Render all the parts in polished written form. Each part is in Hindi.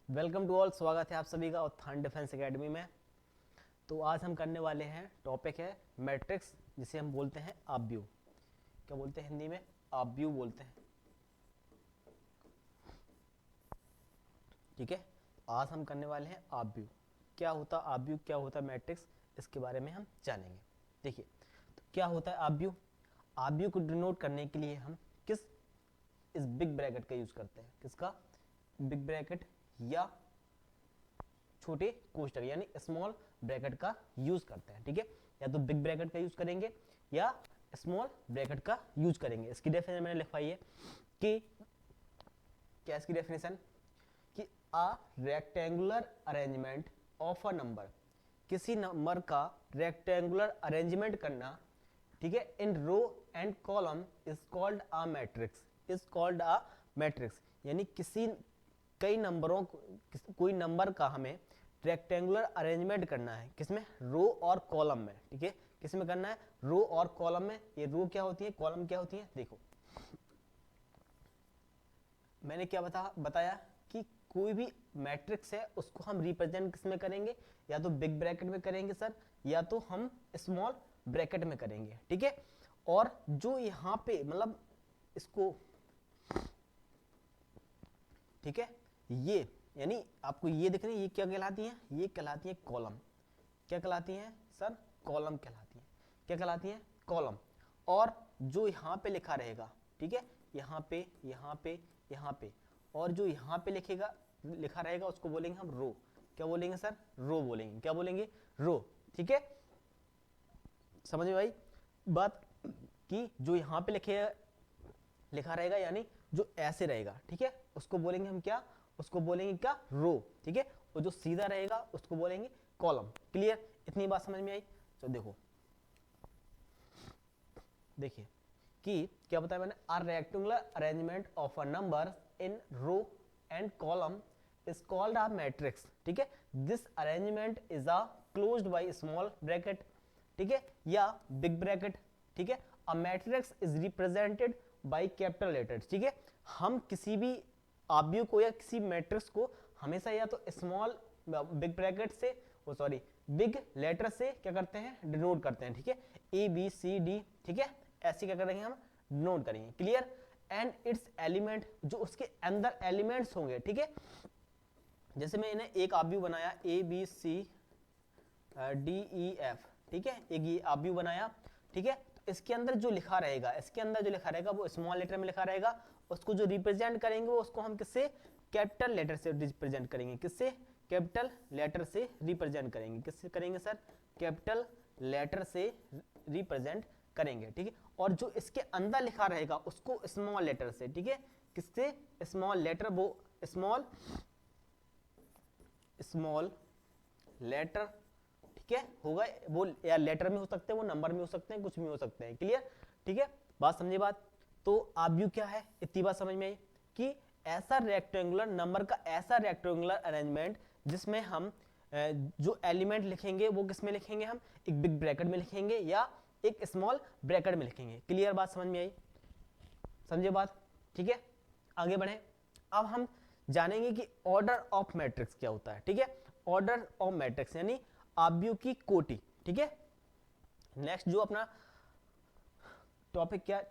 वेलकम टू ऑल, स्वागत है आप सभी का उत्थान डिफेंस एकेडमी में। तो आज हम करने वाले हैं, टॉपिक है मैट्रिक्स, जिसे हम बोलते हैं आव्यूह। क्या बोलते हैं हिंदी में? आव्यूह बोलते हैं। ठीक है, आज हम करने वाले हैं आव्यूह। क्या होता आव्यूह, क्या होता मैट्रिक्स, इसके बारे में हम जानेंगे। देखिए, तो क्या होता है आव्यूह? आव्यूह को डिनोट करने के लिए हम किस इस बिग ब्रैकेट का यूज करते हैं। किसका? बिग ब्रैकेट या छोटे कोष्टक यानी स्मॉल ब्रैकेट का यूज करते हैं। ठीक है, या तो बिग ब्रैकेट का यूज करेंगे या स्मॉल ब्रैकेट का यूज करेंगे। इसकी डेफिनेशन मैंने लिखवाई है कि क्या इसकी डेफिनेशन कि a rectangular arrangement of a number, किसी नंबर का रेक्टेंगुलर अरेंजमेंट करना, ठीक है, in row and column is called a matrix. Is called a matrix यानी किसी कई नंबरों कोई नंबर का हमें रेक्टेंगुलर अरेंजमेंट करना है, किसमें? रो और कॉलम में। ठीक है, किसमें करना है? रो और कॉलम में। ये रो क्या होती है, कॉलम क्या होती है? देखो, मैंने क्या बताया कि कोई भी मैट्रिक्स है उसको हम रिप्रेजेंट किसमें करेंगे? या तो बिग ब्रैकेट में करेंगे सर, या तो हम स्मॉल ब्रैकेट में करेंगे। ठीक है, और जो यहाँ पे मतलब इसको, ठीक है, ये यानी आपको ये दिख रही है, ये क्या कहलाती है? ये कहलाती है कॉलम। क्या कहलाती हैं सर? कॉलम कहलाती हैं। क्या कहलाती हैं? कॉलम। और जो यहाँ पे लिखा रहेगा, ठीक है, यहाँ पे, यहाँ पे, यहाँ पे, और जो यहाँ पे लिखा रहेगा उसको बोलेंगे हम रो। क्या बोलेंगे सर? रो बोलेंगे। क्या बोलेंगे? रो। ठीक है, समझ में भाई बात कि जो यहाँ पे लिखा रहेगा यानी जो ऐसे रहेगा, ठीक है, उसको बोलेंगे हम क्या? उसको बोलेंगे क्या? रो। ठीक है, और जो सीधा रहेगा उसको बोलेंगे कॉलम। क्लियर? इतनी बात समझ में आई? तो देखो, देखिए कि क्या बताया मैंने? A rectangular arrangement of a number in row and column is called a matrix. ठीक है, this arrangement is a closed by small bracket, ठीक है, या बिग ब्रैकेट। ठीक है, a matrix is represented by capital letters. ठीक है, हम किसी भी आव्यूह को या किसी मैट्रिक्स को हमेशा या तो स्मॉल बिग ब्रैकेट से, ओ सॉरी, बिग लेटर से क्या करते हैं? डिनोट करते हैं। ठीक है, ए बी सी डी, ठीक है, ऐसे क्या करेंगे हम? डिनोट करेंगे। क्लियर? एंड इट्स एलिमेंट, जो उसके अंदर एलिमेंट्स होंगे, ठीक है, जैसे मैंने एक आव्यूह बनाया A B C D E F, ठीक है, एक ये आव्यूह बनाया। ठीक है, तो इसके अंदर जो लिखा रहेगा, इसके अंदर जो लिखा रहेगा वो स्मॉल लेटर में लिखा रहेगा। उसको जो रिप्रेजेंट करेंगे वो उसको हम किससे? कैपिटल लेटर से रिप्रेजेंट करेंगे। किससे? कैपिटल लेटर से रिप्रेजेंट करेंगे। किससे करेंगे सर? कैपिटल लेटर से रिप्रेजेंट करेंगे। ठीक है, और जो इसके अंदर लिखा रहेगा उसको स्मॉल लेटर से, ठीक है, किससे? स्मॉल लेटर, वो स्मॉल स्मॉल लेटर, ठीक है, होगा वो, या लेटर में हो सकते हैं, वो नंबर में हो सकते हैं, कुछ भी हो सकते हैं। क्लियर? ठीक है, बात समझे बात? तो आव्यूह क्या है, इतनी बात समझ में आई कि ऐसा रेक्टेंगुलर नंबर का ऐसा रेक्टेंगुलर अरेंजमेंट जिसमें हम जो एलिमेंट लिखेंगे वो किस में लिखेंगे? हम एक बिग ब्रैकेट में लिखेंगे या एक स्मॉल ब्रैकेट में लिखेंगे। क्लियर बात समझ में आई? समझे बात? ठीक है, आगे बढ़े। अब हम जानेंगे कि ऑर्डर ऑफ मैट्रिक्स क्या होता है। ठीक है, ऑर्डर ऑफ मैट्रिक्स यानी आव्यूह की कोटि। ठीक है, नेक्स्ट जो अपना टॉपिक क्या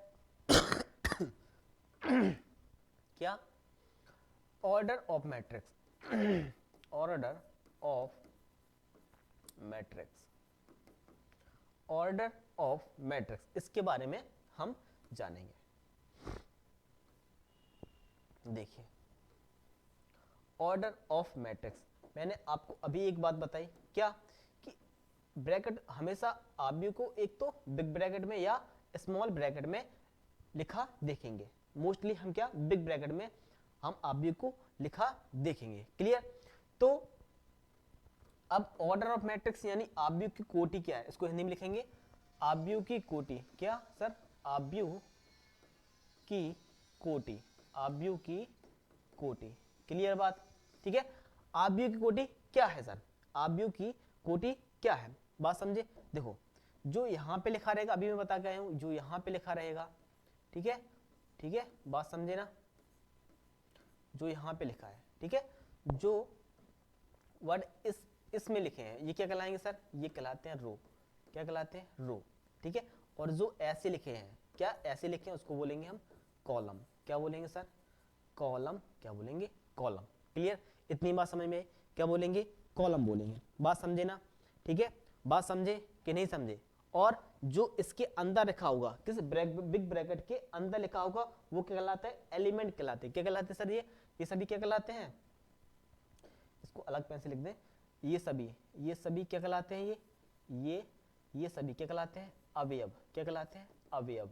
क्या? Order of matrix. Order of matrix, order of matrix, इसके बारे में हम जानेंगे। देखिए, ऑर्डर ऑफ मैट्रिक्स, मैंने आपको अभी एक बात बताई क्या? कि ब्रैकेट हमेशा आव्यूह को एक तो बिग ब्रैकेट में या स्मॉल ब्रैकेट में लिखा देखेंगे। मोस्टली हम क्या? बिग ब्रैकेट में हम आव्यूह को लिखा देखेंगे। क्लियर? तो अब ऑर्डर ऑफ मैट्रिक्स यानी आव्यूह की कोटि क्या है, इसको हिंदी में लिखेंगे आव्यूह की कोटि। क्या सर? आव्यूह की कोटि, आव्यूह की कोटि। क्लियर बात? ठीक है, आव्यूह की कोटि क्या है सर? आव्यूह की कोटि क्या है, बात समझे? देखो, जो यहां पे लिखा रहेगा, अभी मैं बता के आया हूं, जो यहां पे लिखा रहेगा, ठीक है, बात समझे ना? जो यहां पे लिखा है, ठीक है, जो वर्ड इसमें लिखे हैं ये क्या कहलाएंगे सर, ये कहलाते हैं रो। क्या कहलाते हैं, रो। ठीक है, और जो ऐसे लिखे हैं, क्या ऐसे लिखे हैं, उसको बोलेंगे हम कॉलम। क्या बोलेंगे सर, कॉलम। क्या बोलेंगे, कॉलम। क्लियर, इतनी बात समझ में, क्या बोलेंगे, कॉलम बोलेंगे। बात समझे ना, ठीक है, बात समझे कि नहीं समझे। और जो इसके अंदर लिखा होगा, किस बिग ब्रैकेट के अंदर लिखा होगा, वो क्या कहलाता है, एलिमेंट कहलाते हैं। क्या कहलाते हैं सर, ये सभी क्या कहलाते हैं, इसको अलग पेन से लिख दें, ये सभी क्या कहलाते हैं, ये सभी क्या कहलाते हैं, अवयव। क्या कहलाते हैं, अवयव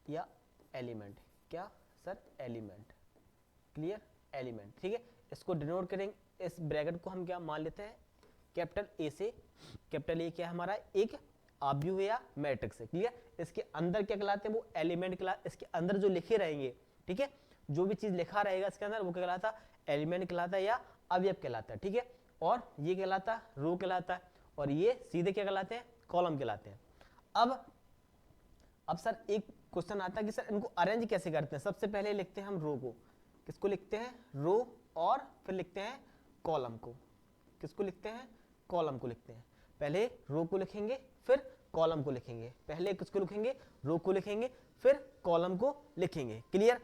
या एलिमेंट। क्या सर, एलिमेंट। Clear, element. ठीक है, इसको डिनोट करेंगे, इस ब्रैकेट को हम क्या मान लेते हैं, कैपिटल ए से। कैपिटल ए क्या है हमारा, एक अवयव या मैट्रिक्स है। क्लियर, इसके अंदर क्या कहलाते हैं, वो एलिमेंट कहलाते। इसके अंदर जो लिखे रहेंगे, ठीक है, जो भी चीज लिखा रहेगा इसके अंदर, वो क्या कहलाता है, एलिमेंट कहलाता है या अवयव कहलाता है। ठीक है, और ये कहलाता है रो कहलाता है, और ये सीधे क्या कहलाते हैं, कॉलम कहलाते हैं। अब सर एक क्वेश्चन आता है कि सर इनको अरेंज कैसे करते हैं। सबसे पहले लिखते हैं हम रो को। किसको लिखते हैं, रो, और फिर लिखते हैं कॉलम को। किसको लिखते हैं, कॉलम को लिखते हैं। पहले रो को लिखेंगे, फिर कॉलम को लिखेंगे। पहले किसको लिखेंगे, रो को लिखेंगे, फिर कॉलम को लिखेंगे। क्लियर,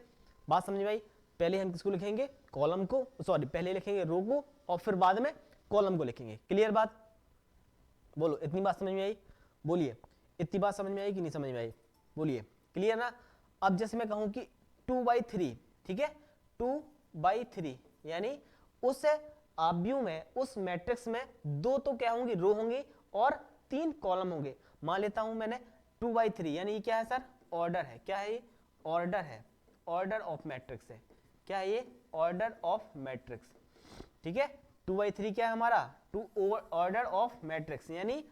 बात समझ में आई। पहले हम किसको लिखेंगे, कॉलम को, सॉरी पहले लिखेंगे रो को, और फिर बाद में कॉलम को लिखेंगे। क्लियर बात, बोलो इतनी बात समझ में आई, बोलिए इतनी बात समझ में आई कि नहीं समझ में आई, बोलिए। क्लियर ना। अब जैसे मैं कहूं कि 2/3, ठीक है, 2/3 यानी उस अवयव में, उस मैट्रिक्स में दो तो क्या होंगी, रो होंगी, और 3 कॉलम होंगे। मान लेता हूं मैंने 2/3 यानी ये क्या है सर, ऑर्डर है। क्या है ये, ऑर्डर है, ऑर्डर ऑफ मैट्रिक्स है। क्या है ये, ऑर्डर ऑफ मैट्रिक्स। ठीक है, 2/3 क्या है हमारा, ऑर्डर ऑफ मैट्रिक्स, यानी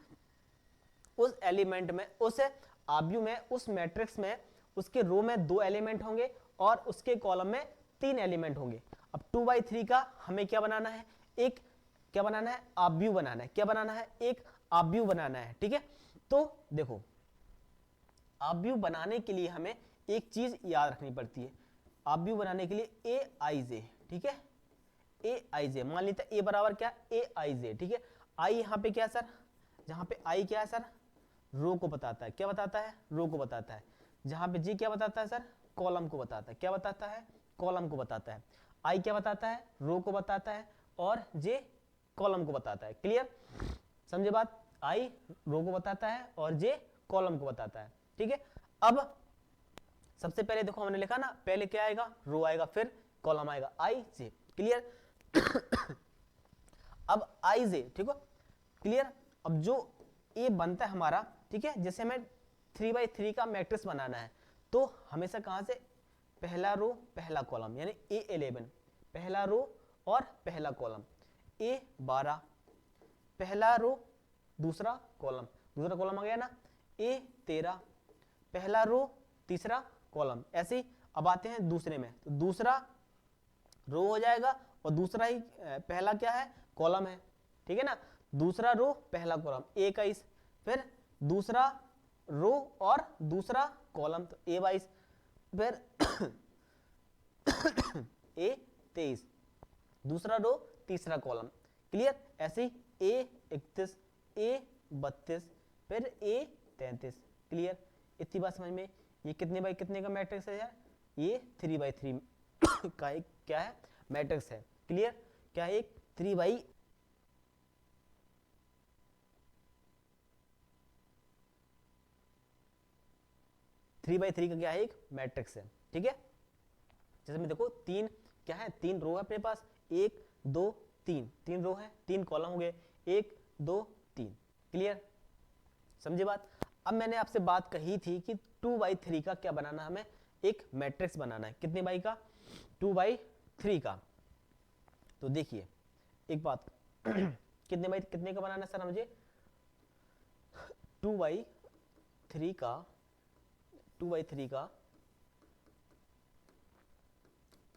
उस एलिमेंट में, उस अवयव में, उस मैट्रिक्स में, उसके रो में 2 एलिमेंट होंगे और उसके कॉलम में 3 एलिमेंट होंगे। अब 2/3 का हमें क्या बनाना है, एक क्या बनाना है, अवयव बनाना है। क्या बनाना है, एक अवयव बनाना है। ठीक है, तो देखो अवयव बनाने के लिए हमें एक चीज याद रखनी पड़ती है। अवयव बनाने के लिए Aij, ठीक है, Aij मान लेते हैं, ए बराबर क्या, Aij। ठीक है, आई यहाँ पे क्या है सर, जहां पे आई क्या है सर, रो को बताता है। क्या बताता है, रो को बताता है। जहां पे जी क्या बताता है सर, कॉलम को बताता है। क्या बताता है, कॉलम को बताता है। आई क्या बताता है, रो को बताता है, और जे कॉलम को बताता है। क्लियर, समझे बात, आई रो को बताता है और जे कॉलम को बताता है। ठीक है, अब सबसे पहले देखो हमने लिखा ना, पहले क्या आएगा, रो आएगा, फिर कॉलम आएगा, आई जे। क्लियर, अब आई जे, ठीक है, क्लियर। अब जो ए बनता है हमारा, ठीक है, जैसे हमें 3/3 का मैट्रिक्स बनाना है, तो हमेशा कहां से, पहला रो पहला कॉलम, यानी A11 पहला रो और पहला कॉलम, A12 पहला रो दूसरा कॉलम आ गया ना, A13 पहला रो तीसरा कॉलम। ऐसे ही अब आते हैं दूसरे में, तो दूसरा रो हो जाएगा और दूसरा ही पहला क्या है, कॉलम है। ठीक है ना, दूसरा रो पहला कॉलम, 21, फिर दूसरा रो और दूसरा कॉलम, तो A22, फिर A23 दूसरा रो तीसरा कॉलम। क्लियर, ऐसे ही A31 A32 फिर A33। क्लियर, इतनी बात समझ में। ये कितने बाई कितने का मैट्रिक्स है यार, ये 3/3 का एक क्या है, मैट्रिक्स है। क्लियर, क्या है, एक 3/3 का क्या है, एक मैट्रिक्स है। ठीक है, जैसे में देखो 3 क्या है, 3 रो है अपने पास, 1 2 3, 3 रो है, 3 कॉलम हो गए, 1 2 3। क्लियर, समझे बात। अब मैंने आपसे बात कही थी कि 2/3 का क्या बनाना, हमें एक मैट्रिक्स बनाना है। कितने बाई का, 2/3 का। तो देखिए एक बात कितने बाई कितने का बनाना है सर मुझे, 2/3 का, 2/3 का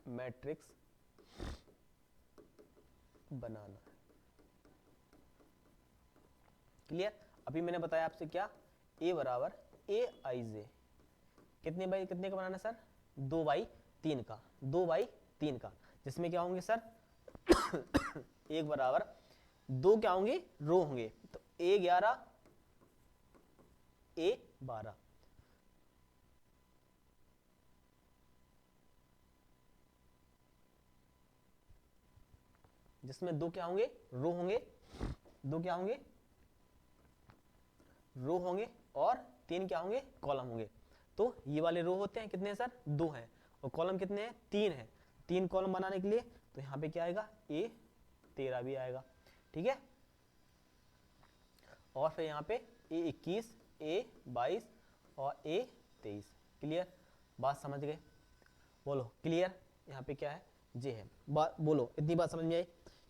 मैट्रिक्स बनाना है। क्लियर, अभी मैंने बताया आपसे क्या, A बराबर Aij कितने बाई कितने का बनाना सर, 2/3 का, 2/3 का, जिसमें क्या होंगे सर, एक बराबर दो क्या होंगे, रो होंगे, तो A11 A12, जिसमें दो क्या होंगे, रो होंगे, दो क्या होंगे, रो होंगे, और तीन क्या होंगे, कॉलम होंगे। तो ये वाले रो होते हैं कितने सर, दो हैं, और कॉलम कितने हैं, तीन हैं। तीन कॉलम बनाने के लिए तो यहाँ पे क्या आएगा, A13 भी आएगा, ठीक है। और फिर यहाँ पे A21 A22 और A23। क्लियर, बात समझ गए, बोलो क्लियर। यहाँ पे क्या है, जे है, बात बोलो, इतनी बात समझ में आई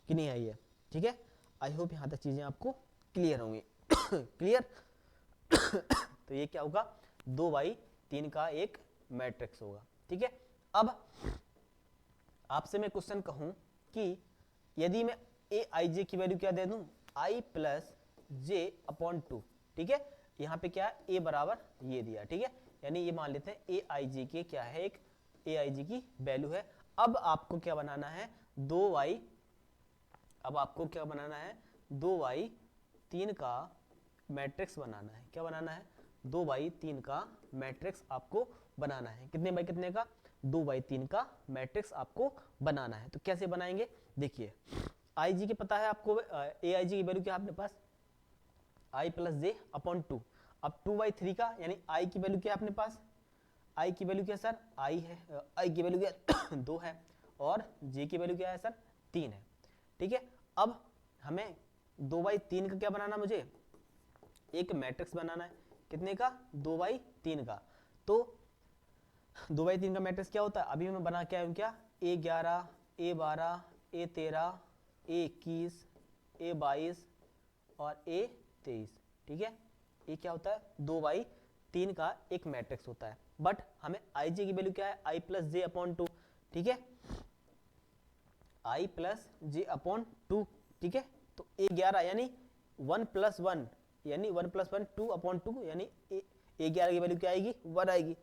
कि नहीं आई है, ठीक है। आई होप यहाँ तक चीजें आपको क्लियर होंगी। क्लियर। तो ये क्या होगा, 2/3 का एक मैट्रिक्स होगा, ठीक है। अब आपसे मैं क्वेश्चन कहूं कि यदि मैं ए आई जे की वैल्यू क्या दे दूं, i प्लस जे अपॉन 2, ठीक है। यहाँ पे क्या है, ए बराबर ये दिया, ठीक है, यानी ये मान लेते हैं ए आई जे के क्या है, एक ए आई जी की वैल्यू है। अब आपको क्या बनाना है, 2y, अब आपको क्या बनाना है, 2/3 का मैट्रिक्स बनाना है। क्या बनाना है, 2/3 का मैट्रिक्स आपको बनाना है। कितने बाई कितने का, 2/3 का मैट्रिक्स आपको बनाना है। तो कैसे बनाएंगे, देखिए आई जी की पता है आपको, ए आई जी की वैल्यू क्या है अपने पास, i प्लस जे अपॉन 2। अब 2/3 का यानी i की वैल्यू क्या है अपने पास, i की वैल्यू क्या है सर, i है, i की वैल्यू क्या है 2 है, और j की वैल्यू क्या है सर, 3 है, ठीक है। अब हमें 2/3 का क्या बनाना, मुझे एक मैट्रिक्स बनाना है, कितने का, 2/3 का। तो 2/3 का मैट्रिक्स क्या होता है, अभी मैं बना के आया हूं क्या, A11 A12 A13 A21 A22 और A23, ठीक है। ये क्या होता है, 2/3 का एक मैट्रिक्स होता है। बट हमें आई जे की वैल्यू क्या है, i प्लस जे अपॉन 2, ठीक है, i प्लस जे अपॉन 2, ठीक है। तो A11 यानी 1 + 1 यानी 1 + 1 2 अपॉन 2, यानी A11 की वैल्यू क्या आएगी, 1 आएगी।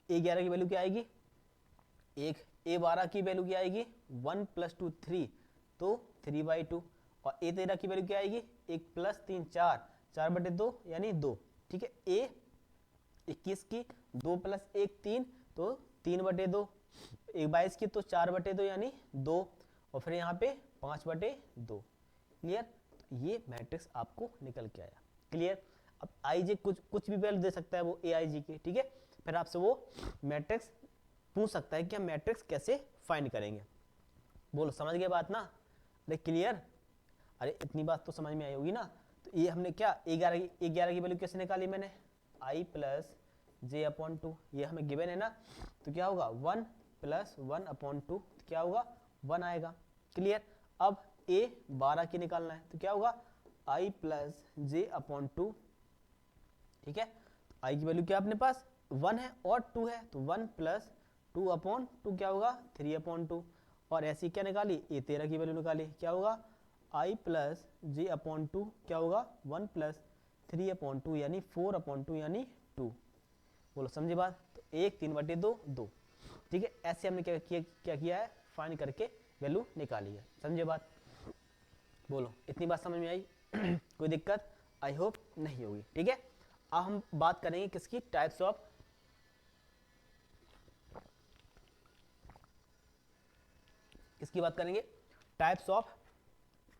A11 की वैल्यू क्या आएगी, एक A12 की वैल्यू क्या आएगी, 1 + 2 3, तो 3/2। और A13 की वैल्यू क्या आएगी, 1 + 3 4, 4/2 यानी 2, ठीक है। A21 की 2 + 1 3, तो 3/2। 22 की तो 4/2 यानी 2, और फिर यहाँ पे 5/2। क्लियर, ये मैट्रिक्स आपको निकल के आया। क्लियर। अब आई जे कुछ कुछ भी वैल्यू दे सकता है वो ए आई जी की, ठीक है। फिर आपसे वो मैट्रिक्स पूछ सकता है कि हम मैट्रिक्स कैसे फाइंड करेंगे। बोलो समझ गए बात ना, अरे क्लियर, अरे इतनी बात तो समझ में आई होगी ना। तो ये हमने क्या, 11 की वैल्यू कैसे निकाली मैंने, i प्लस जे अपॉन 2, ये हमें गिवन है ना, तो क्या होगा 1 + 1 अपॉन 2, क्या होगा 1 आएगा। क्लियर। अब A12 की निकालना है, तो क्या होगा i प्लस जे अपॉन 2, ठीक है। तो i की वैल्यू क्या अपने पास 1 है और 2 है, तो 1 + 2 अपॉन 2 क्या होगा 3/2। और ऐसी क्या निकाली, A13 की वैल्यू निकाली, क्या होगा i प्लस जे अपॉन 2, क्या होगा 1 + 3/2 यानी 4/2 यानी 2। बोलो समझे बात, तो 1 3/2 2, ठीक है। ऐसे हमने क्या किया है, फाइंड करके वैल्यू निकाली है। समझे बात, बोलो इतनी बात समझ में आई। कोई दिक्कत आई होप नहीं होगी, ठीक है। अब हम बात करेंगे किसकी, टाइप्स ऑफ, किसकी बात करेंगे, टाइप्स ऑफ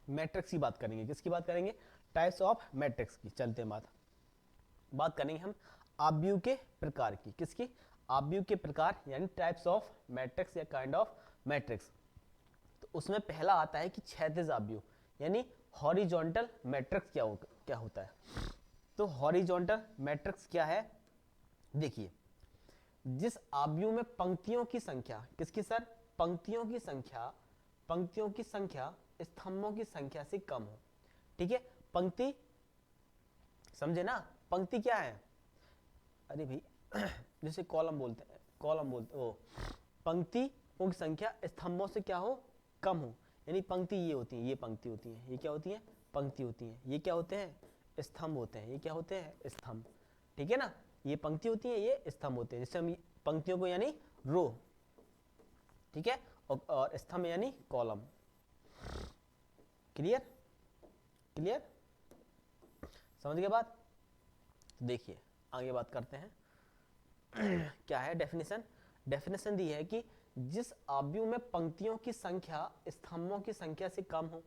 मैट्रिक्स की बात करेंगे। किसकी बात करेंगे, टाइप्स ऑफ मैट्रिक्स की। चलते हैं बात करेंगे हम आव्यूह के प्रकार की। किसकी, आव्यूह के प्रकार यानी टाइप्स ऑफ मैट्रिक्स या काइंड ऑफ मैट्रिक्स। तो उसमें पहला आता है कि क्षैतिज आव्यूह यानी हॉरिजॉन्टल मैट्रिक्स क्या होता है। तो हॉरिजॉन्टल मैट्रिक्स क्या है, देखिए जिस आव्यूह में पंक्तियों की संख्या, किसकी सर, पंक्तियों की संख्या स्तंभों की संख्या से कम हो, ठीक है। पंक्ति समझे ना, पंक्ति क्या है, अरे भाई जैसे कॉलम बोलते हैं, कॉलम बोलते ओ पंक्तियों की संख्या स्तंभों से क्या हो, कम हो। यानी पंक्ति ये होती है, ये पंक्ति होती है, ये क्या होती है, पंक्ति होती है, ये क्या होते हैं, स्तंभ होते हैं, ये क्या होते हैं, स्तंभ। ठीक है ना, ये पंक्ति होती है, ये स्तंभ होते हैं। जैसे हम पंक्तियों को यानी रो, ठीक है, और स्तंभ यानी कॉलम। क्लियर, क्लियर, समझ गए बात। देखिए आगे बात करते हैं क्या है डेफिनेशन। डेफिनेशन दी है कि जिस आव्यूह में पंक्तियों की संख्या स्तंभों की संख्या से कम हो,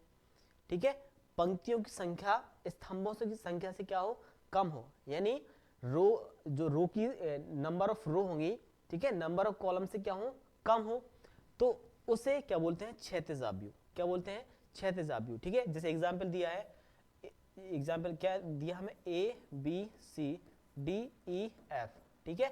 ठीक है, पंक्तियों की संख्या स्तंभों से की संख्या से क्या हो, कम हो। यानी रो, जो रो की नंबर ऑफ रो होंगी, ठीक है, नंबर ऑफ कॉलम से क्या हो, कम हो, तो उसे क्या बोलते हैं, क्षैतिज आव्यूह। क्या बोलते हैं, क्षैतिज आव्यूह। ठीक है, जैसे एग्जांपल दिया है, एग्जाम्पल क्या दिया हमें, A B C D E F. ठीक है,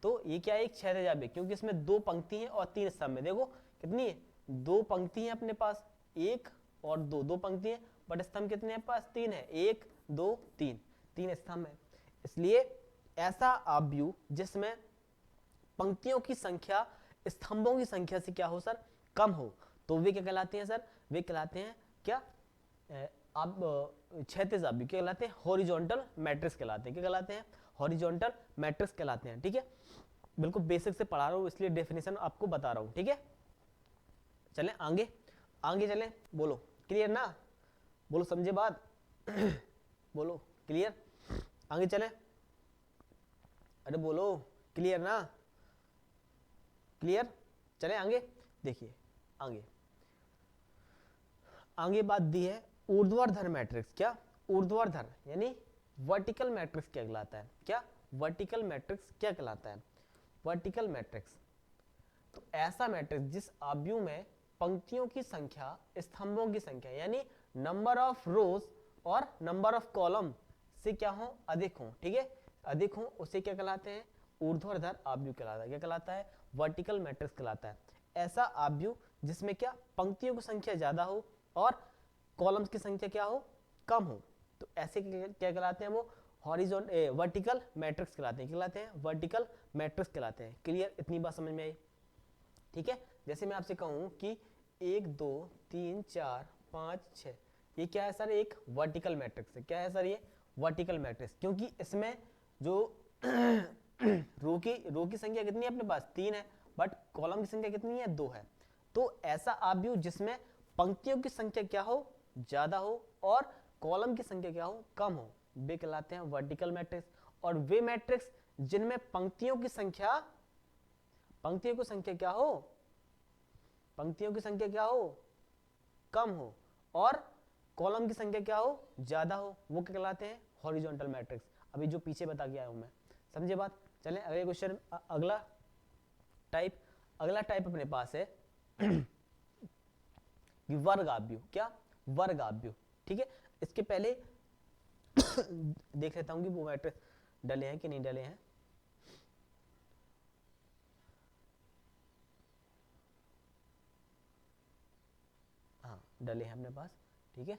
तो ये क्या है, एक क्षैतिज आव्यूह, क्योंकि इसमें दो पंक्ति हैं और तीन स्तंभ है। देखो कितनी है, दो पंक्ति हैं अपने पास, एक और दो, दो पंक्ति है, बट स्तंभ कितने हैं पास, तीन है, एक दो तीन, तीन स्तंभ है। इसलिए ऐसा आव्यूह जिसमें पंक्तियों की संख्या स्तंभों की संख्या से क्या हो सर, कम हो, तो वे क्या कहलाते हैं सर, वे कहलाते हैं क्या, अब क्षैतिज आव्यूह क्या कहलाते हैं, हॉरिजॉन्टल मैट्रिक्स कहलाते हैं। क्या कहलाते हैं, हॉरिजॉन्टल मैट्रिक्स कहलाते हैं। ठीक है, बिल्कुल बेसिक से पढ़ा रहा हूँ, इसलिए डेफिनेशन आपको बता रहा हूँ। ठीक है, चलें आगे, आगे चलें, बोलो क्लियर ना, बोलो समझे बात बोलो क्लियर, आगे चलें, अरे बोलो क्लियर ना, क्लियर, चलें आगे। देखिए आगे, आगे बात दी है ऊर्ध्वाधर मैट्रिक्स। क्या, ऊर्ध्वाधर यानी वर्टिकल मैट्रिक्स क्या कहलाता है, क्या वर्टिकल मैट्रिक्स क्या कहलाता है, वर्टिकल मैट्रिक्स। तो ऐसा मैट्रिक्स जिस आव्यूह में पंक्तियों की संख्या स्तंभों की संख्या यानी नंबर ऑफ रोज और नंबर ऑफ कॉलम से क्या हो, अधिक हो। ठीक है, अधिक हो, उसे क्या कहलाते हैं, ऊर्ध्वाधर आव्यूह कहलाता है। क्या कहलाता है, वर्टिकल मैट्रिक्स कहलाता है। ऐसा आव्यूह जिसमें क्या पंक्तियों की संख्या ज्यादा हो और कॉलम्स की संख्या क्या हो, कम हो, तो ऐसे क्या कहलाते हैं, वो हॉरिजॉन्टल वर्टिकल मैट्रिक्स कहलाते हैं। कहलाते हैं वर्टिकल मैट्रिक्स कहलाते हैं। क्लियर, इतनी बात समझ में आई। ठीक है, जैसे मैं आपसे कहूं कि 1 2 3 4 5 6, ये क्या है सर, एक वर्टिकल मैट्रिक्स है। क्या है सर, ये वर्टिकल मैट्रिक्स, क्योंकि इसमें जो रो की संख्या कितनी है अपने पास, 3 है, बट कॉलम की संख्या कितनी है, 2 है। तो ऐसा आव्यूह जिसमें पंक्तियों की संख्या क्या हो, ज्यादा हो और कॉलम की संख्या क्या हो, कम हो, वे कहलाते हैं वर्टिकल मैट्रिक्स। और वे मैट्रिक्स जिनमें पंक्तियों की संख्या क्या हो, पंक्तियों की संख्या क्या हो, कम हो और कॉलम की संख्या क्या हो, ज्यादा हो, वो क्या कहलाते हैं, हॉरिजॉन्टल मैट्रिक्स। अभी जो पीछे बता के आया हूं मैं, समझे बात। चलें अगले क्वेश्चन, अगला टाइप अपने पास है वर्ग आव्यूह। क्या, वर्ग आव्यूह। ठीक है, इसके पहले देख लेता हूं कि वो मैट्रिक्स डले हैं कि नहीं डले हैं। हाँ डले हैं अपने पास। ठीक है,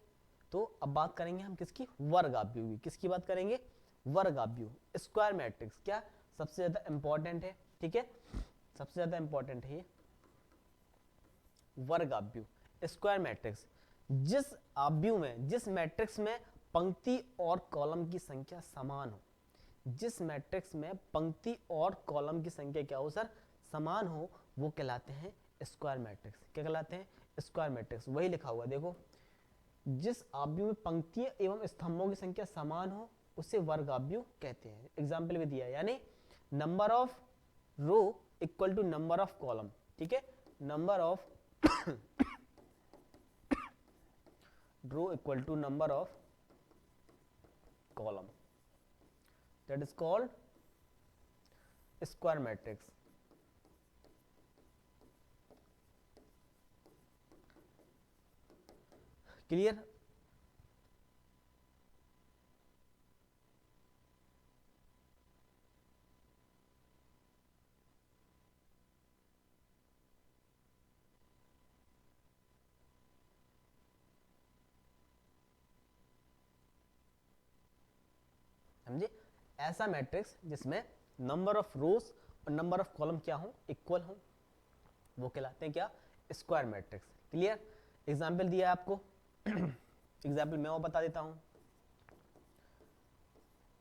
तो अब बात करेंगे हम किसकी, वर्ग आव्यूह की। किसकी बात करेंगे, वर्ग आव्यूह, स्क्वायर मैट्रिक्स। क्या, सबसे ज्यादा इंपॉर्टेंट है। ठीक है, सबसे ज्यादा इंपॉर्टेंट है ये वर्ग आव्यूह, स्क्वायर मैट्रिक्स। जिस आव्यूह में, जिस मैट्रिक्स में पंक्ति और कॉलम की संख्या समान हो, जिस मैट्रिक्स में पंक्ति और कॉलम की संख्या क्या हो सर, समान हो, वो कहलाते हैं स्क्वायर मैट्रिक्स। क्या कहलाते हैं, स्क्वायर मैट्रिक्स। वही लिखा हुआ देखो, जिस आव्यूह में पंक्तियां एवं स्तंभों की संख्या समान हो उसे वर्ग आव्यूह कहते हैं। एग्जाम्पल भी दिया है, यानी number of row equal to number of column. ठीक है, number of row equal to number of column, that is called square matrix. Clear, समझे। ऐसा मैट्रिक्स जिसमें नंबर ऑफ रोज और नंबर ऑफ कॉलम क्या हो, इक्वल हो, वो कहलाते हैं क्या, स्क्वायर मैट्रिक्स। क्लियर। एग्जाम्पल दिया है आपको एग्जाम्पल मैं वो बता देता हूं।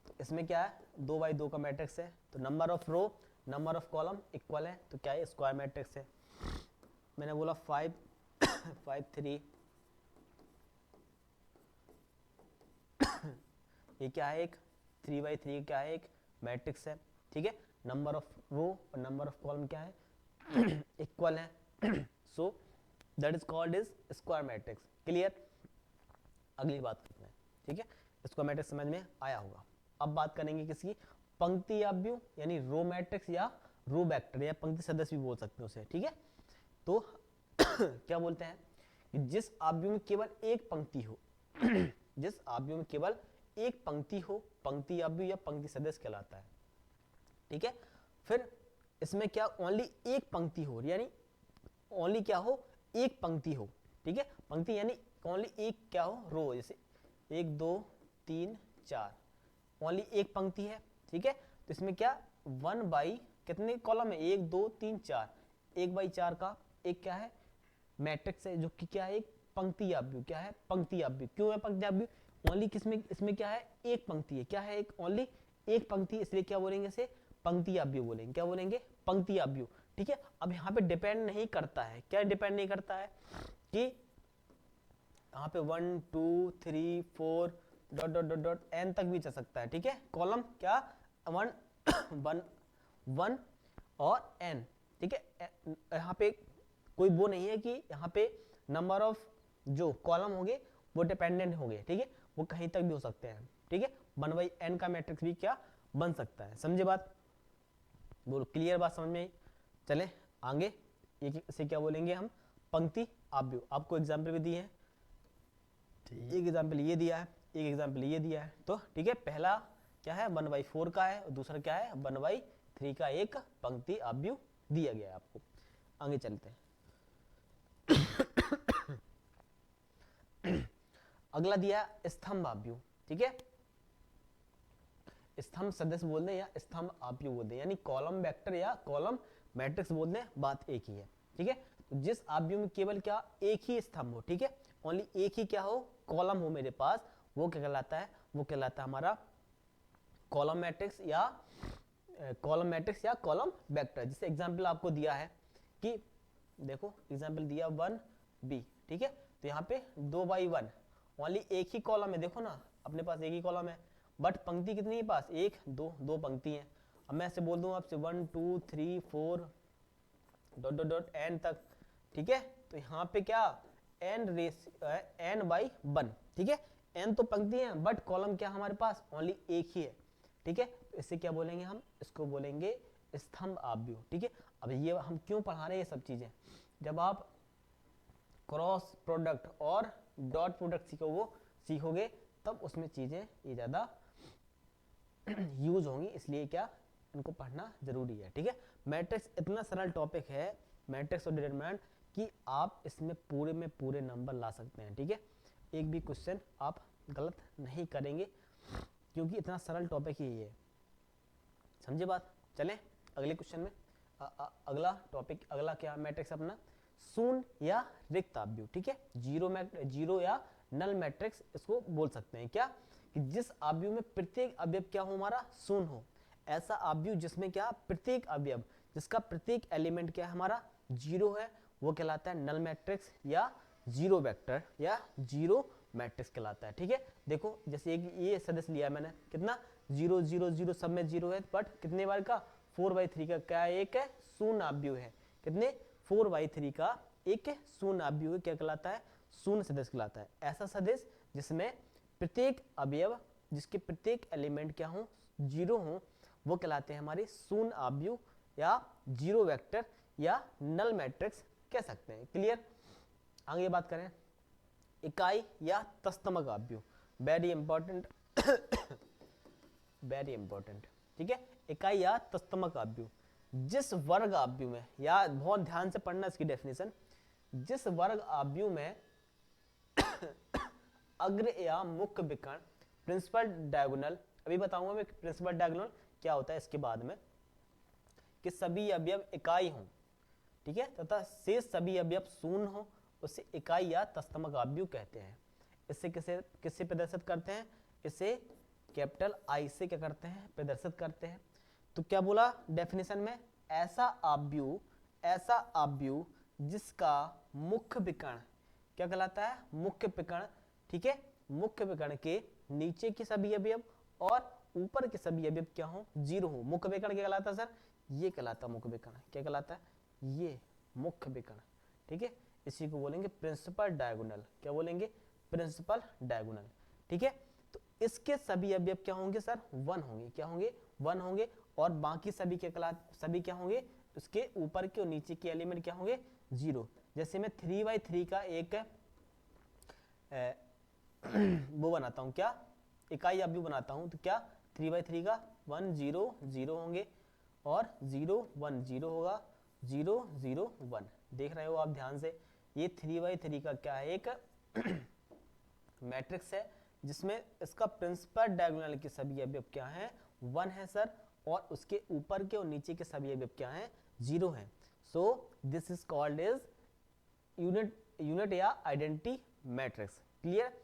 तो इसमें क्या है, 2x2 का मैट्रिक्स है, तो number of row number of column equal है, तो क्या है, स्क्वायर मैट्रिक्स है। मैंने बोला 5 5 3, ये क्या है, एक 3x3 क्या है, एक मैट्रिक्स है, ठीक है। नंबर ऑफ रो और नंबर ऑफ कॉलम क्या है, इक्वल है, so that is called is square matrix. Clear. अगली बात करते हैं, ठीक है, स्क्वायर मैट्रिक्स समझ में आया होगा। अब बात करेंगे किसकी, पंक्ति आव्यूह यानी रो मैट्रिक्स या रो वेक्टर या पंक्ति सदस्य भी बोल सकते हैं उसे, ठीक है। तो क्या बोलते हैं कि जिस आव्यूह में केवल एक पंक्ति हो जिस आव्यूह में केवल एक पंक्ति हो, पंक्ति आव्यूह या पंक्ति सदस्य कहलाता है, ठीक है। फिर इसमें क्या, ओनली एक पंक्ति हो, यानी ओनली क्या हो, एक पंक्ति हो, ठीक है। पंक्ति यानी ओनली एक क्या हो, रो, जैसे 1 2 3 4, ओनली एक पंक्ति है, ठीक है। तो इसमें क्या 1 बाई कितने कॉलम है, 1 2 3 4, 1/4 का एक क्या है, मैट्रिक्स है, जो कि क्या है, एक पंक्ति आव्यूह, क्या है, पंक्ति आव्यूह। क्यों है पंक्ति आव्यूह, ओनली किसमें, इसमें क्या है, एक पंक्ति है, क्या है, एक ओनली एक पंक्ति, इसलिए क्या बोलेंगे इसे, पंक्ति आव्यूह बोलेंगे, क्या बोलेंगे, पंक्ति आव्यूह, ठीक है। अब यहाँ पे डिपेंड नहीं करता है, क्या डिपेंड नहीं करता है कि यहाँ पे 1 2 3 4 dot dot dot dot n तक भी चल सकता है, ठीक है। कॉलम क्या 1 1 और n, ठीक है। यहाँ पे कोई वो नहीं है कि यहाँ पे नंबर ऑफ जो कॉलम होंगे वो डिपेंडेंट होंगे, ठीक है, वो कहीं तक भी हो सकते हैं, ठीक है। 1/n का मैट्रिक्स भी क्या बन सकता है, समझे बात, बोलो क्लियर बात समझ में आई। चले आगे, इसे क्या बोलेंगे हम, पंक्ति आव्यूह। आपको एग्जाम्पल भी दिए हैं, एक एग्जाम्पल ये दिया है, एक एग्जाम्पल ये दिया है, तो ठीक है। पहला क्या है 1/4 का है और दूसरा क्या है 1/3 का एक पंक्ति आव्यूह दिया गया है आपको। आगे चलते हैं अगला दिया है स्तंभ आव्यूह, ठीक है। स्तंभ सदस्य बोल दें या स्तंभ आव्यूह बोल दें, यानी कॉलम वेक्टर या कॉलम मैट्रिक्स बोल दें, बात एक ही है, ठीक है। तो जिस आव्यूह में केवल क्या एक ही स्तंभ हो, ठीक है, ओनली एक ही क्या हो, कॉलम हो मेरे पास, वो क्या कहलाता है, वो कहलाता है हमारा कॉलम मैट्रिक्स या कॉलम वेक्टर। जैसे एग्जांपल आपको दिया है कि देखो एग्जांपल दिया 1b, ठीक है। तो यहाँ पे 2/1 ओनली एक ही कॉलम है, देखो ना अपने पास एक ही कॉलम है, बट पंक्ति कितनी है पास, 1 2 दो पंक्ति हैं। अब मैं ऐसे बोल दूं आपसे 1 2 3 4 डॉट डॉट डॉट n तक, ठीक है। तो यहाँ पे क्या n/1, ठीक है। n तो पंक्ति है बट कॉलम क्या हमारे पास ओनली एक ही है, ठीक है। तो इससे क्या बोलेंगे हम, इसको बोलेंगे स्तंभ आव्यूह, ठीक है। अब ये हम क्यों पढ़ा रहे हैं ये सब चीजें, जब आप क्रॉस प्रोडक्ट और डॉट प्रोडक्ट सीखोगे तब उसमें चीजें ये ज्यादा यूज होंगी, इसलिए क्या इनको पढ़ना जरूरी है, ठीक है। मैट्रिक्स इतना सरल टॉपिक है, मैट्रिक्स और डिटरमिनेंट, कि आप इसमें पूरे में पूरे नंबर ला सकते हैं, ठीक है। एक भी क्वेश्चन आप गलत नहीं करेंगे क्योंकि इतना सरल टॉपिक ही है, समझे बात। चलें अगले क्वेश्चन में। अगला टॉपिक, अगला क्या मैट्रिक्स अपना, शून्य या रिक्त आव्यूह, ठीक है। जीरो या नल मैट्रिक्स इसको बोल सकते हैं, क्या कि जिस आव्यूह में प्रत्येक अवयव क्या हो हमारा शून्य हो, ऐसा आव्यूह जिसमें क्या प्रत्येक अवयव जिसका प्रत्येक एलिमेंट क्या है हमारा जीरो है, वो कहलाता है नल मैट्रिक्स या जीरो वेक्टर या जीरो मैट्रिक्स कहलाता है, ठीक है। देखो जैसे एक ये सदस्य लिया मैंने, कितना 0 0 0 सब में जीरो है, बट कितने बार का 4/3 का क्या एक है शून्य आव्यूह है, कितने 4/3 का एक शून्य आव्यूह क्या कहलाता है, शून्य सदस्य कहलाता है। ऐसा सदस्य जिसमें प्रत्येक अवयव जिसके प्रत्येक एलिमेंट क्या हो जीरो हो, वो कहलाते हैं हमारे शून्य आव्यूह या जीरो वेक्टर या नल मैट्रिक्स कह सकते हैं। क्लियर। आगे बात करें इकाई या तस्तमक आव्यूह, वेरी इंपॉर्टेंट वेरी इंपॉर्टेंट, ठीक है। इकाई या तस्तमक आव्यूह, जिस वर्ग आव्यूह में, या बहुत ध्यान से पढ़ना इसकी डेफिनेशन, जिस वर्ग आव्यूह में अग्र या मुख्य विकर्ण प्रिंसिपल डायगोनल, अभी बताऊंगा मैं प्रिंसिपल डायगोनल क्या होता है इसके बाद में कि सभी अवयव इकाई हों, ठीक है, तथा शेष सभी अवयव शून्य हो, उसे इकाई या तत्समक अवयव कहते हैं। इससे किससे प्रदर्शित करते हैं? इसे कैपिटल आई से क्या करते हैं? प्रदर्शित करते हैं। तो क्या बोला डेफिनेशन में? ऐसा अवयव जिसका मुख्य विकर्ण क्या कहलाता है? मुख्य विकर्ण, ठीक है, मुख्य विकर्ण के नीचे के सभी अवयव और ऊपर के सभी अवयव क्या हो? जीरो हो। मुख्य विकर्ण क्या कहलाता है सर? ये कहलाता है मुख्य विकर्ण। क्या कहलाता है? ये मुख्य विकर्ण, ठीक है। इसी को बोलेंगे प्रिंसिपल डायगोनल। क्या बोलेंगे? प्रिंसिपल डायगोनल, ठीक है। तो इसके सभी अवयव क्या होंगे सर? 1 होंगे। क्या होंगे? 1 होंगे। और बाकी सभी सभी क्या होंगे? उसके ऊपर के और नीचे के एलिमेंट क्या होंगे? 0। जैसे मैं 3/3 का एक वो बनाता हूं, क्या इकाई अवयव बनाता हूं, तो क्या 3/3 का 1 0 0 होंगे और 0 1 0 होगा, 0 0 1। देख रहे हो आप ध्यान से? ये 3/3 का क्या है? एक मैट्रिक्स है जिसमें इसका प्रिंसिपल डायगोनल के सभी अवयव क्या हैं? 1 है सर, और उसके ऊपर के और नीचे के सभी अवयव क्या हैं? 0 हैं। So this is called is unit या आइडेंटिटी मैट्रिक्स। क्लियर?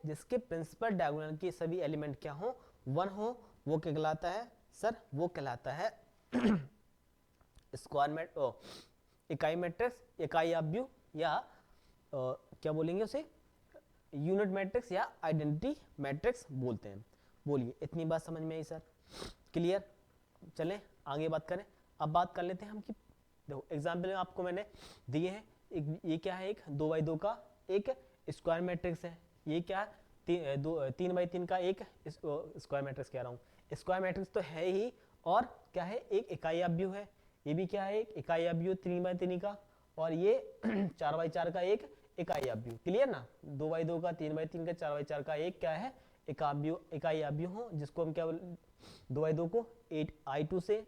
जिसके प्रिंसिपल डायगोनल के सभी एलिमेंट क्या हो? 1 हो, वो क्या कहलाता है सर? वो कहलाता है स्क्वायर इकाई मैट्रिक्स, इकाई अवयव, या क्या बोलेंगे उसे? यूनिट मैट्रिक्स या आइडेंटिटी मैट्रिक्स बोलते हैं। बोलिए, इतनी बात समझ में आई सर? क्लियर? चलें आगे बात करें। अब बात कर लेते हैं हम कि देखो एग्जाम्पल में आपको मैंने दिए हैं, ये क्या है? एक 2x2 का एक स्क्वायर मैट्रिक्स है। ये क्या है? 3x3 का एक स्क्वायर मैट्रिक्स कह रहा हूँ। स्क्वायर मैट्रिक्स तो है ही, और क्या है? एक इकाई अवयव है। ये भी क्या है? एक इकाई अवयव 3x3 का, और ये 4x4 का एक इकाई अवयव। क्लियर ना? 2x2 का, 3x3 का, 4x4 का एक क्या है? इकाई अवयव हो, जिसको हम क्या 2x2 को I2 से,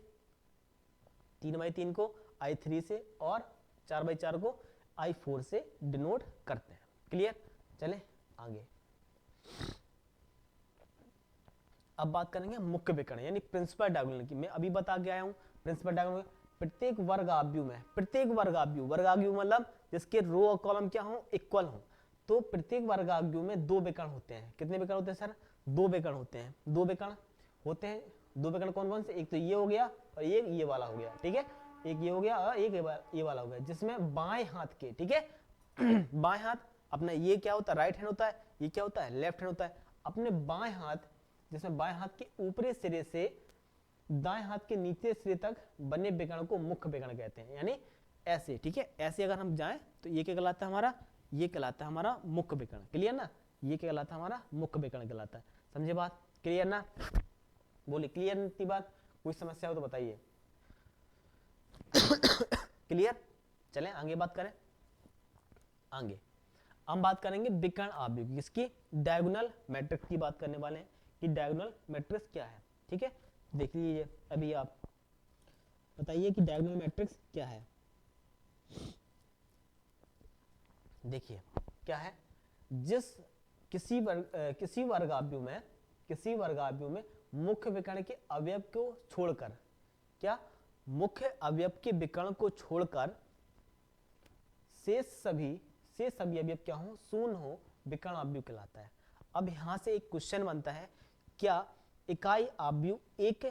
3x3 को I3 से, और 4x4 को I4 से डिनोट करते हैं। क्लियर? चलें आगे। अब बात करेंगे मुख्य विकर्ण यानी प्रिंसिपल डायगोनल की। मैं अभी बता के आया हूं प्रिंसिपल डायगोनल। प्रत्येक वर्ग अवयव में, प्रत्येक वर्ग अवयव मतलब जिसके रो और कॉलम क्या हो? इक्वल हो। तो प्रत्येक वर्ग अवयव में 2 विकर्ण होते हैं। कितने विकर्ण होते हैं सर? 2 विकर्ण होते हैं। 2 विकर्ण होते हैं। 2 विकर्ण कौन कौन से? एक तो ये हो गया और एक ये वाला हो गया, ठीक है। एक ये हो गया और एक ये वाला हो गया, जिसमें बाएं हाथ के, ठीक है बाएं हाथ अपना ये क्या होता है? राइट हैंड होता है। ये क्या होता है? लेफ्ट हैंड होता है। अपने बाएं हाथ, जिसमें बाएं हाथ के ऊपरी सिरे से दाएं हाथ के नीचे सिरे तक बने विकर्ण को मुख्य विकर्ण कहते हैं। यानी ऐसे, ठीक है, ऐसे अगर हम जाएं तो ये क्या कहलाता है हमारा? ये कहलाता है हमारा मुख्य विकर्ण। क्लियर ना? ये क्या कहलाता है? हमारा मुख्य विकर्ण कहलाता है। समझे बात? क्लियर ना? बोलिए क्लियर इतनी बात? कोई समस्या हो तो बताइए। क्लियर? चलें आगे बात करें। आगे हम बात करेंगे विकर्ण अवयव की। किसकी? डायगोनल मैट्रिक्स की बात करने वाले हैं कि डायगोनल मैट्रिक्स क्या है, ठीक है। देख लीजिए, अभी आप बताइए कि डायगोनल मैट्रिक्स क्या है। देखिए क्या है? जिस किसी वर्ग अवयव में मुख्य विकर्ण के अवयव को छोड़कर, क्या मुख्य अवयव के विकर्ण को छोड़कर शेष सभी अवयव क्या हो? शून्य हो, विकर्ण अवयव कहलाता है। अब यहां से एक क्वेश्चन बनता है, क्या इकाई अवयव एक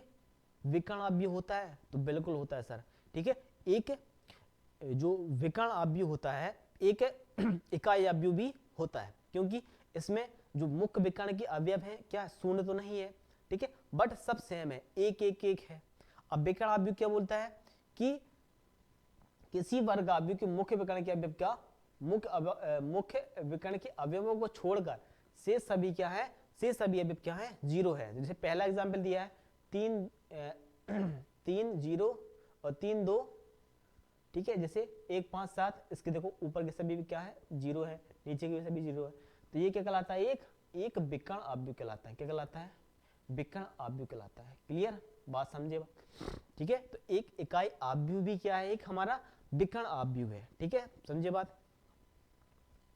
विकर्ण अवयव होता है? तो बिल्कुल होता है सर, ठीक है। एक जो विकर्ण अवयव होता है, एक इकाई अवयव भी होता है, क्योंकि इसमें जो मुख्य विकर्ण के अवयव हैं क्या शून्य तो नहीं है, ठीक है, बट सब सेम है, एक एक एक है। अब विकर्ण अवयव क्या बोलता है कि किसी वर्ग अवयव के मुख्य विकर्ण के अवयव क्या मुख्य विकर्ण के अवयवों को छोड़कर शेष सभी क्या है? शेष सभी अवयव क्या है? 0 है। जैसे पहला एग्जांपल दिया है 3 0 और 3 2, ठीक है। जैसे 1 5 7, इसके देखो ऊपर के सभी क्या है? 0 है, नीचे के सभी 0 है। तो ये क्या कहलाता है? एक विकर्ण अवयव कहलाता है। क्या कहलाता है? विकर्ण अवयव कहलाता है। क्लियर? बात समझे? ठीक है। तो एक इकाई अवयव भी क्या है? एक हमारा विकर्ण अवयव है, ठीक है। समझे बात?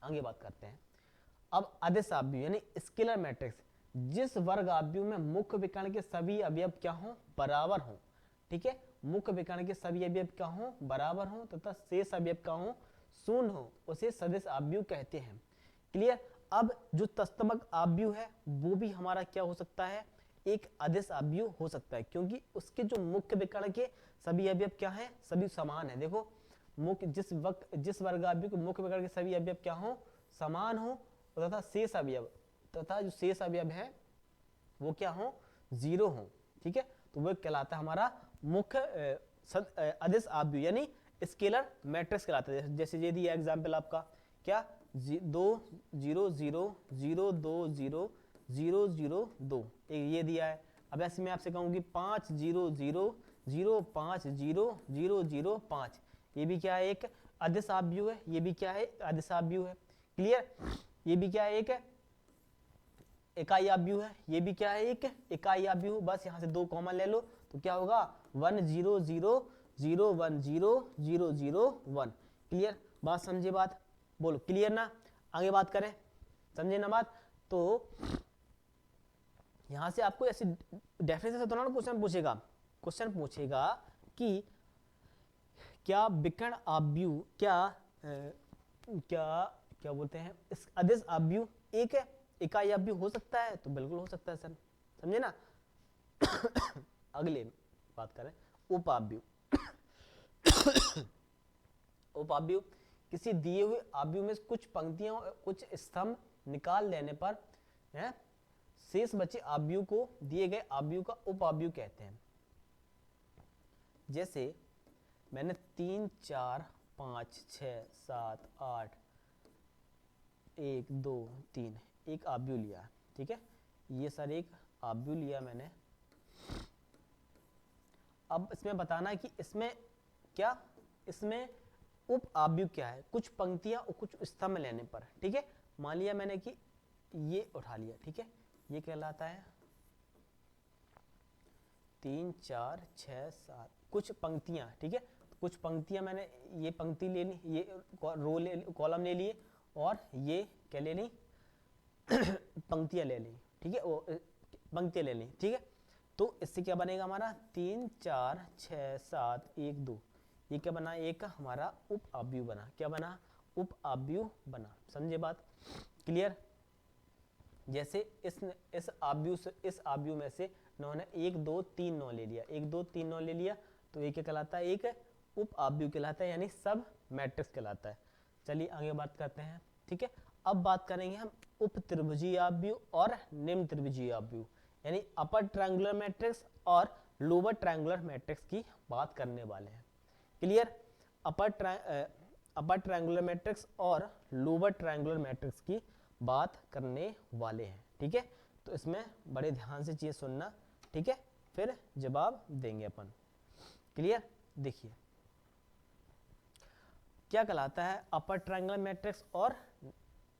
आगे बात करते हैं। अब अदिश अवयव यानी स्केलर मैट्रिक्स, जिस वर्ग आव्यूह में मुख्य विकर्ण के सभी अवयव क्या हों, बराबर हों। ठीक है, मुख्य विकर्ण के सभी अवयव क्या हों, बराबर हों तथा शेष अवयव क्या हों, शून्य हो, उसे सदिश आव्यूह कहते हैं। क्लियर। अब जो तत्समक आव्यूह है वो भी हमारा क्या हो सकता है, एक अदिश आव्यूह हो सकता है, क्योंकि उसके जो मुख्य विकर्ण के सभी अवयव क्या हैं, सभी समान है। देखो मुख्य जिस वर्ग आव्यूह के मुख्य विकर्ण के सभी अवयव क्या हो, समान हो तथा शेष अवयव तथा जो शेष अवयव है वो क्या हो, जीरो हो। ठीक है, तो वो कहलाता है हमारा मुख्य अदिश आव्यूह यानी स्केलर मैट्रिक्स कहलाता है। जैसे ये दिया एग्जाम्पल आपका क्या, 2 0 0 0 2 0 0 0 2 ये दिया है। अब ऐसे मैं आपसे कहूँ कि 5 0 0 0 5 0 0 0 5, ये भी क्या है, एक अदिश आव्यूह है। ये भी क्या है, अदिश आव्यूह है। क्लियर। ये भी क्या है, एक इकाई आव्यूह है। ये भी क्या है, एक इकाई आव्यूह। बस यहाँ से 2 कॉमन ले लो तो क्या होगा, 1 0 0 0 1 0 0 0 1। क्लियर, बात समझे, बात बोलो क्लियर ना। आगे बात करें, समझे ना बात। तो यहां से आपको ऐसी डेफिनेशन से तो ना क्वेश्चन पूछेगा कि क्या विकर्ण आव्यूह क्या बोलते हैं, इस अदिश आव्यूह एक इकाई आव्यूह हो सकता है, तो बिल्कुल हो सकता है सर, समझे ना। अगले बात करें उपाव्यूह। उपाव्यूह किसी दिए हुए आव्यूह में कुछ पंक्तियां और कुछ स्तंभ निकाल लेने पर शेष बचे आव्यूह को दिए गए आव्यूह का उपाव्यूह कहते हैं। जैसे मैंने 3 4 5 6 7 8 1 2 3 एक आव्यूह लिया। ठीक है, ये सर एक आव्यूह लिया मैंने। अब इसमें बताना है कि इसमें क्या, इसमें उप आव्यूह क्या है, कुछ पंक्तियां और कुछ स्तंभ लेने पर। ठीक है, मान लिया मैंने कि ये उठा लिया। ठीक है, ये कहलाता है 3 4 6 7 कुछ पंक्तियां। ठीक है, कुछ पंक्तियां मैंने ये पंक्ति ले ली, ये रो ले, कॉलम ले लिए, और ये क्या ले ली, पंक्तियां ले ली। ठीक है, पंक्तियां ले ली। ठीक है, तो इससे क्या बनेगा हमारा 3 4 6 7 1 2, ये क्या बना, एक हमारा उप आव्यूह बना। क्या बना, उप आव्यूह बना। समझे बात क्लियर। जैसे इस आव्यूह में से इन्होंने 1 2 3 9 ले लिया, 1 2 3 9 ले लिया, तो ये क्या कहलाता है, एक उप आव्यूह कहलाता है, यानी सब मैट्रिक्स कहलाता है। चलिए आगे बात करते हैं। ठीक है, अब बात करेंगे हम उप त्रिभुजीय आव्यूह और निम्न त्रिभुजीय आव्यूह, यानी अपर ट्रायंगुलर मैट्रिक्स और लोअर ट्रायंगुलर मैट्रिक्स की बात करने वाले हैं। क्लियर। अपर ट्रायंगुलर मैट्रिक्स और लोअर ट्रायंगुलर मैट्रिक्स की बात करने वाले हैं। ठीक है, तो इसमें बड़े ध्यान से चीज सुनना। ठीक है, फिर जवाब देंगे अपन। क्लियर। देखिए क्या कहलाता है अपर ट्रायंगुलर मैट्रिक्स और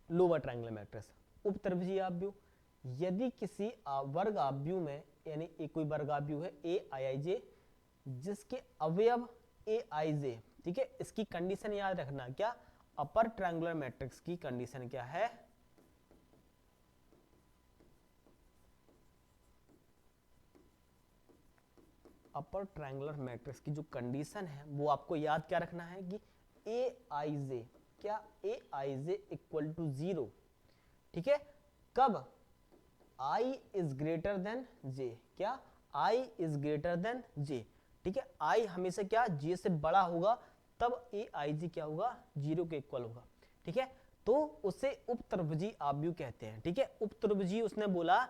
लोअर ट्रायंगुलर मैट्रिक्स। उप त्रिभुजीय आव्यूह, यदि किसी वर्ग आव्यूह में, यानी कोई वर्ग आव्यूह है aij जिसके अवयव aij। ठीक है, इसकी कंडीशन याद रखना, क्या, अपर ट्रायंगुलर मैट्रिक्स की कंडीशन क्या है, अपर ट्रायंगुलर मैट्रिक्स की जो कंडीशन है वो आपको याद क्या रखना है कि aij, क्या aij इक्वल टू 0। ठीक है, कब, i is greater than j, क्या i is greater than j। ठीक है, i हमेशा क्या, j से बड़ा होगा, तब aij क्या होगा, 0 के इक्वल होगा। ठीक है, तो उसे उप त्रिभुजीय आव्यूह कहते हैं। ठीक है, उप त्रिभुजीय उसने बोला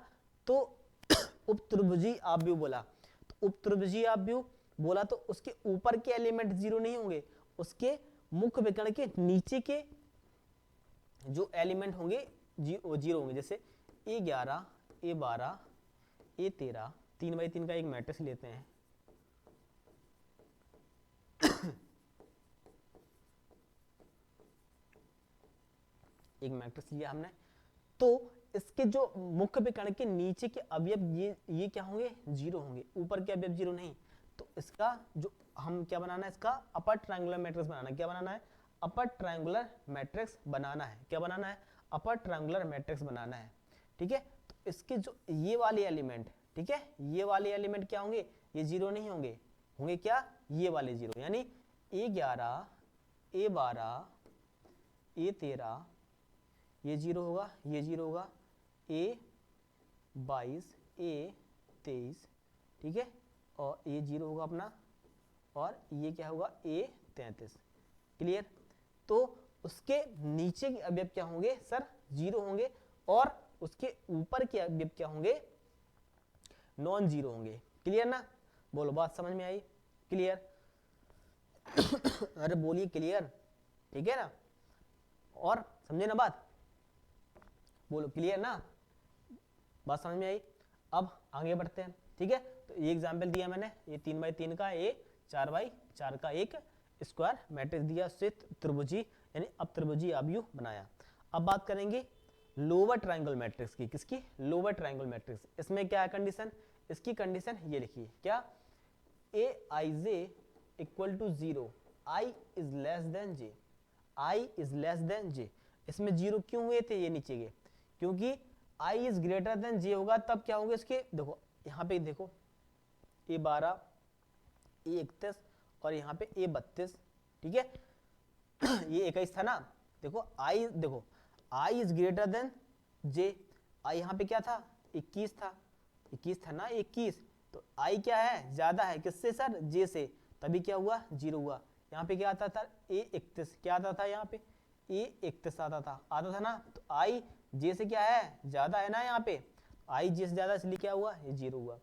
तो उप त्रिभुजीय आव्यूह बोला, तो उप त्रिभुजीय आव्यूह बोला तो उसके ऊपर के एलिमेंट 0 नहीं होंगे, उसके मुख्य विकर्ण के नीचे के जो एलिमेंट होंगे 0 होंगे। जैसे a11 a12 a13, 3x3 का एक मैट्रिक्स लेते हैं। एक मैट्रिक्स लिया हमने, तो इसके जो मुख्य विकर्ण के नीचे के अवयव ये क्या होंगे, 0 होंगे, ऊपर के अवयव 0 नहीं। तो इसका जो हम क्या बनाना है, इसका अपर ट्रायंगुलर मैट्रिक्स बनाना है। क्या बनाना है, अपर ट्रायंगुलर मैट्रिक्स बनाना है। क्या बनाना है, अपर ट्रायंगुलर मैट्रिक्स बनाना है। ठीक है, तो इसके जो ये वाले एलिमेंट, ठीक है, ये वाले एलिमेंट क्या होंगे, ये जीरो नहीं होंगे, होंगे क्या, ये वाले जीरो, यानी A11 A12 A13 ये जीरो होगा, ये जीरो होगा, A22 A23, ठीक है, और ये जीरो होगा अपना, और ये क्या होगा A33। क्लियर। तो उसके नीचे के अवयव क्या होंगे सर, जीरो होंगे, और उसके ऊपर के अवयव क्या होंगे, नॉन जीरो होंगे। क्लियर ना, बोलो बात समझ में आई, क्लियर। अरे बोलिए क्लियर, ठीक है ना, और समझे ना बात, बोलो क्लियर ना, बात समझ में आई। अब आगे बढ़ते हैं, ठीक है। तो ये एग्जाम्पल दिया मैंने, ये 3x3 का, ये 4x4 का एक स्क्वायर मैट्रिक्स दिया, उससे त्रिभुजी यानी अब त्रिभुजी आव्यूह बनाया। अब बात करेंगे लोअर ट्रायंगल मैट्रिक्स की, किसकी, लोअर ट्रायंगल मैट्रिक्स। इसमें क्या है कंडीशन, इसकी कंडीशन ये लिखिए, क्या, Aij equal to 0, I is less than j, I is less than j। इसमें जीरो क्यों हुए थे, ये नीचे गए, क्योंकि I is greater than j होगा, तब क्या होंगे इसके, देखो यहाँ पे देखो A12 A31 और यहाँ पे A32, ठीक है। ये 21 था ना, देखो I is greater than j, I यहाँ पे क्या था, 21 था, 21 था ना, 21, तो I क्या है, ज्यादा है किससे सर, j से, तभी क्या हुआ, जीरो हुआ। यहाँ पे क्या आता था, A31, क्या आता था यहाँ पे, A31 आता था ना, तो I j से क्या है, ज्यादा है ना, यहाँ पे I j से ज्यादा, इसलिए क्या हुआ, ये जीरो हुआ।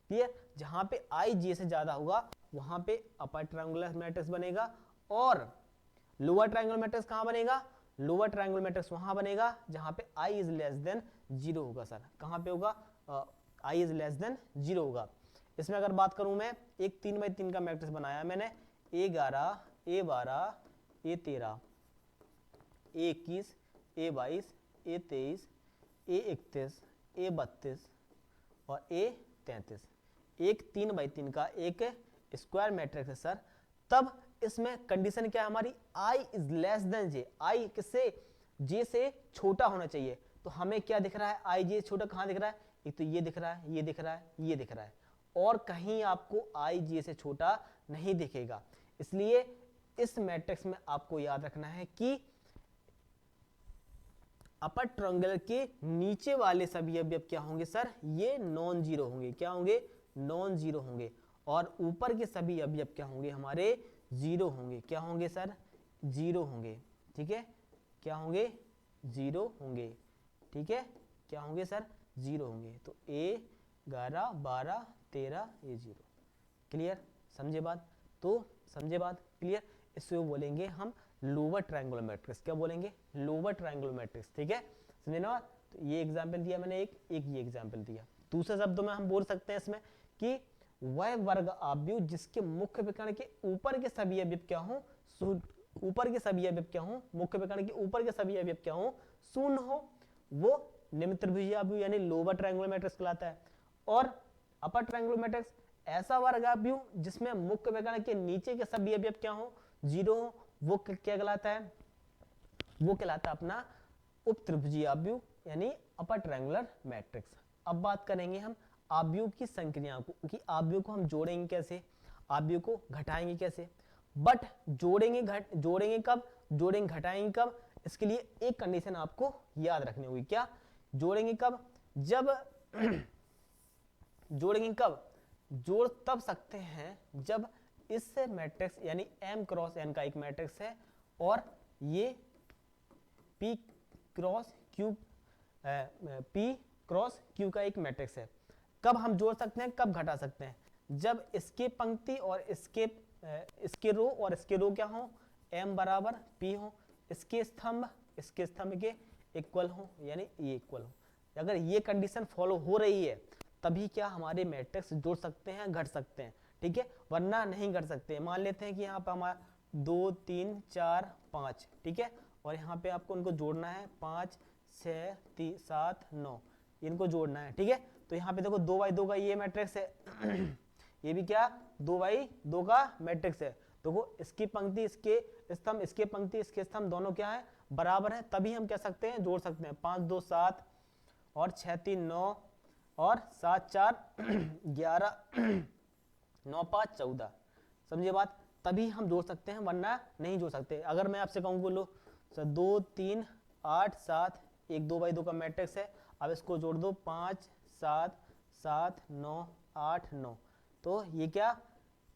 क्लियर। जहां पे I j से ज्यादा होगा वहां पे अपर ट्रायंगुलर मैट्रिक्स बनेगा, और लोअर ट्रायंगुलर मैट्रिक्स कहां बनेगा, लोअर ट्रायंगुलर मैट्रिक्स वहां बनेगा जहां पे I is less than zero होगा सर। कहां पे होगा, I is less than zero होगा। इसमें अगर बात करूं मैं, एक 3x3 का मैट्रिक्स बनाया मैंने, A11 A12 A13 A21 A22 A23 A31 A32 और A33, एक 3x3 का एक स्क्वायर मैट्रिक्स है सर। तब इसमें कंडीशन क्या है हमारी, I is less than j, I किससे, j से छोटा होना चाहिए। तो हमें क्या दिख रहा है, I j छोटा कहां दिख रहा है, एक तो ये दिख रहा है, ये दिख रहा है, ये दिख रहा है, और कहीं आपको I j से छोटा नहीं दिखेगा। इसलिए इस मैट्रिक्स में आपको याद रखना है कि अपर ट्रायंगल के नीचे वाले सभी अवयव क्या होंगे सर, ये नॉन जीरो होंगे, क्या होंगे, नॉन जीरो होंगे, और ऊपर के सभी अवयव क्या होंगे हमारे, जीरो होंगे, क्या होंगे सर, जीरो होंगे, ठीक है, क्या होंगे, जीरो होंगे, ठीक है, क्या होंगे सर, जीरो होंगे। तो A11 12 13 ये जीरो। क्लियर, समझे बात, तो समझे बात, क्लियर। इससे वो बोलेंगे हम लोअर ट्रायंगुलर मैट्रिक्स, क्या बोलेंगे, लोअर ट्रायंगुलर मैट्रिक्स, ठीक है, समझे ना। तो ये एग्जांपल दिया मैंने, एक ये एग्जांपल दिया। दूसरे शब्दों में हम बोल सकते हैं इसमें कि वह वर्ग आव्यूह जिसके मुख्य विकर्ण के ऊपर के सभी अवयव क्या हों, ऊपर के सभी अवयव क्या हों, मुख्य विकर्ण के ऊपर के सभी अवयव क्या हों, शून्य हो, वो निम्न त्रिभुजीय आव्यूह यानी लोअर ट्रायंगुलर मैट्रिक्स कहलाता है। और अपर ट्रायंगुलर मैट्रिक्स ऐसा वर्ग आव्यूह जिसमें मुख्य विकर्ण के नीचे के सभी अवयव क्या हो, जीरो हो, वो क्या कहलाता है, वो कहलाता है अपना उप त्रिभुजीय आव्यूह यानी अपर ट्रायंगुलर मैट्रिक्स। अब बात करेंगे हम आव्यूह की संक्रियाओं को, कि आव्यूह को हम जोड़ेंगे कैसे, आव्यूह को घटाएंगे कैसे। बट जोड़ेंगे कब, जोड़ेंगे घटाएंगे कब, इसके लिए एक कंडीशन आपको याद रखनी होगी, क्या, जोड़ेंगे कब, जब जोड़ेंगे कब, जोड़ तब सकते हैं जब इस मैट्रिक्स यानी M क्रॉस N का एक मैट्रिक्स है और ये P क्रॉस Q का एक मैट्रिक्स है। कब हम जोड़ सकते हैं, कब घटा सकते हैं, जब इसके पंक्ति और इसके रो और इसके रो क्या हो, M बराबर P हो, इसके स्तंभ के इक्वल हो, यानी ये इक्वल हो। अगर ये कंडीशन फॉलो हो रही है तभी क्या हमारे मैट्रिक्स जोड़ सकते हैं, घट सकते हैं, ठीक है, वरना नहीं घट सकते। मान लेते हैं कि यहाँ पे हमारा 2 3 4 5, ठीक है, और यहाँ पे आपको उनको जोड़ना है 5 6 3 7 9, इनको जोड़ना है, ठीक है। तो यहाँ पे देखो 2x2 का ये मैट्रिक्स है ये भी क्या 2x2 का मैट्रिक्स है। देखो इसकी पंक्ति इसके स्तंभ, इसके पंक्ति इसके स्तंभ दोनों क्या है, बराबर है, तभी हम कह सकते हैं जोड़ सकते हैं। 5 2 7 और 6 3 9 और 7 4 11 9 5 14। समझिए बात, तभी हम जोड़ सकते हैं वरना नहीं जोड़ सकते। अगर मैं आपसे कहूँ बोलो 2 3 8 7, 1 2 बाई 2 का मैट्रिक्स है, अब इसको जोड़ दो 5 7 7 9 8 9, तो ये क्या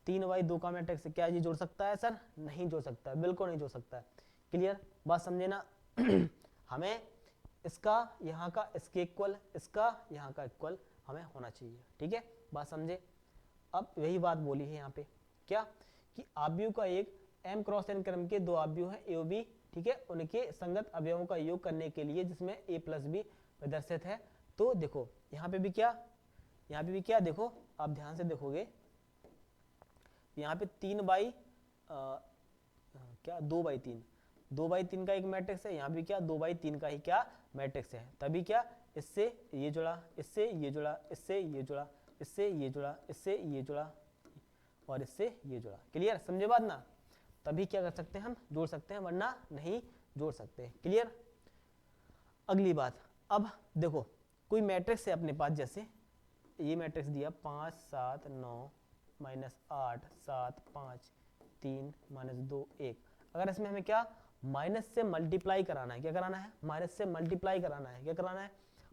3 बाई 2 का मैट्रिक्स है, क्या ये जोड़ सकता है सर? नहीं जोड़ सकता है, बिल्कुल नहीं जोड़ सकता है। क्लियर बात समझे ना? हमें इसका यहाँ का इसके इक्वल, इसका यहाँ का इक्वल हमें होना चाहिए, ठीक है, बात समझे? अब वही बात बोली है यहाँ पे, क्या कि आव्यूह का एक m क्रॉस n क्रम के दो आव्यूह हैं a और b, ठीक है, उनके संगत अवयवों का योग करने के लिए जिसमें a प्लस b प्रदर्शित है। तो देखो यहाँ पे भी क्या, यहाँ पे भी क्या, देखो आप ध्यान से देखोगे यहाँ पे 3 बाई क्या 2 बाई 3, 2 बाई 3 का एक मैट्रिक्स है, यहाँ भी क्या 2 बाई 3 का ही क्या मैट्रिक्स है। तभी क्या इससे ये जुड़ा, इससे ये जुड़ा, इससे ये जुड़ा, इससे ये जुड़ा, इससे ये जुड़ा और इससे ये जुड़ा। क्लियर समझे बात ना? तभी क्या कर सकते हैं हम जोड़ सकते हैं, वरना नहीं जोड़ सकते। क्लियर। अगली बात, अब देखो कोई मैट्रिक्स है अपने पास, जैसे ये मैट्रिक्स दिया 5 7 9 -8 7 5 3 -2 1। अगर इसमें हमें क्या माइनस से मल्टीप्लाई कराना है, क्या कराना है? माइनस से मल्टीप्लाई कराना है। क्या कराना है?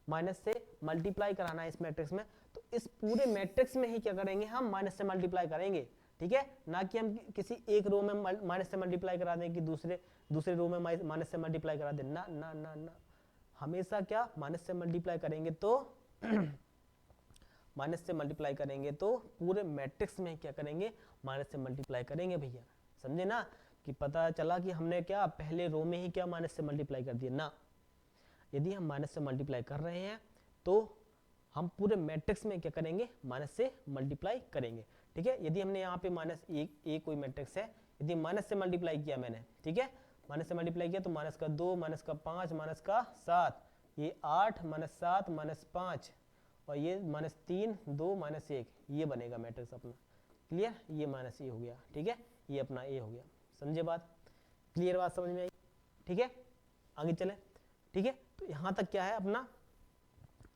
माइनस से मल्टीप्लाई कराना है इस मैट्रिक्स में। तो इस पूरे मैट्रिक्स में ही क्या करेंगे हम? माइनस से मल्टीप्लाई करेंगे, ठीक है, ना कि हम किसी एक रो में माइनस से मल्टीप्लाई करा दें कि दूसरे रो में माइनस से मल्टीप्लाई करा दें। ना ना ना ना, हमेशा क्या माइनस से मल्टीप्लाई करेंगे तो माइनस से मल्टीप्लाई करेंगे तो पूरे मैट्रिक्स में क्या करेंगे? माइनस से मल्टीप्लाई करेंगे भैया। समझे ना? कि पता चला कि हमने क्या पहले रो में ही क्या माइनस से मल्टीप्लाई कर दिया ना। यदि हम माइनस से मल्टीप्लाई कर रहे हैं तो हम पूरे मैट्रिक्स में क्या करेंगे? माइनस से मल्टीप्लाई करेंगे, ठीक है। यदि हमने यहाँ पे माइनस एक कोई मैट्रिक्स है, यदि माइनस से मल्टीप्लाई किया मैंने, ठीक है, माइनस से मल्टीप्लाई किया तो माइनस का 2 माइनस का 5 माइनस का 7, ये 8 माइनस 7 माइनस 5 और ये -3 2 -1, ये बनेगा मैट्रिक्स अपना। क्लियर? ये माइनस ए हो गया, ठीक है, ये अपना ए हो गया। समझे बात? क्लियर बात समझ में आई? ठीक है, आगे चले, ठीक है। तो यहाँ तक क्या है अपना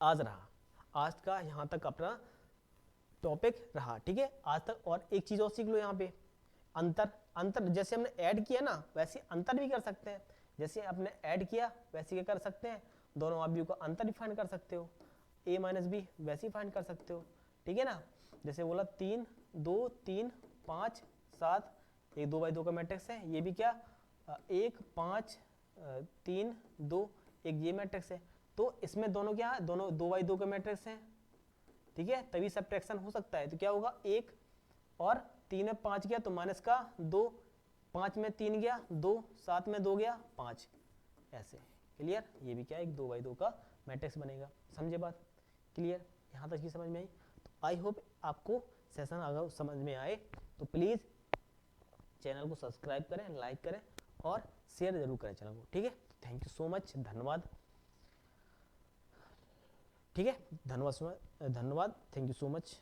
आज रहा, आज का यहाँ तक अपना टॉपिक रहा, ठीक है, आज तक। और एक चीज और सीख लो यहाँ पे, अंतर जैसे हमने ऐड किया ना वैसे अंतर भी कर सकते हैं। जैसे आपने ऐड किया वैसे क्या कर सकते हैं? दोनों आव्यूह का अंतर भी फाइंड कर सकते हो, a माइनस बी वैसे ही फाइंड कर सकते हो, ठीक है ना। जैसे बोला 3 2 3 5 7, एक 2 बाई 2 का मैट्रिक्स है, ये भी क्या 1 5 3 2, एक ये मैट्रिक्स है। तो इसमें दोनों क्या है? दोनों 2 बाई 2 के मैट्रिक्स हैं, ठीक है, तभी सब्ट्रैक्शन हो सकता है। तो क्या होगा? 1 और 3 में 5 गया तो माइनस का 2, 5 में 3 गया 2, 7 में 2 गया 5, ऐसे। क्लियर? ये भी क्या है? एक 2 बाई 2 का मैट्रिक्स बनेगा। समझे बात? क्लियर? यहाँ तक ही समझ में आई? तो आई होप आपको सेशन अगर समझ में आए तो प्लीज़ चैनल को सब्सक्राइब करें, लाइक करें और शेयर जरूर करें चैनल को, ठीक है। थैंक यू सो मच, धन्यवाद, ठीक है, धन्यवाद, थैंक यू सो मच।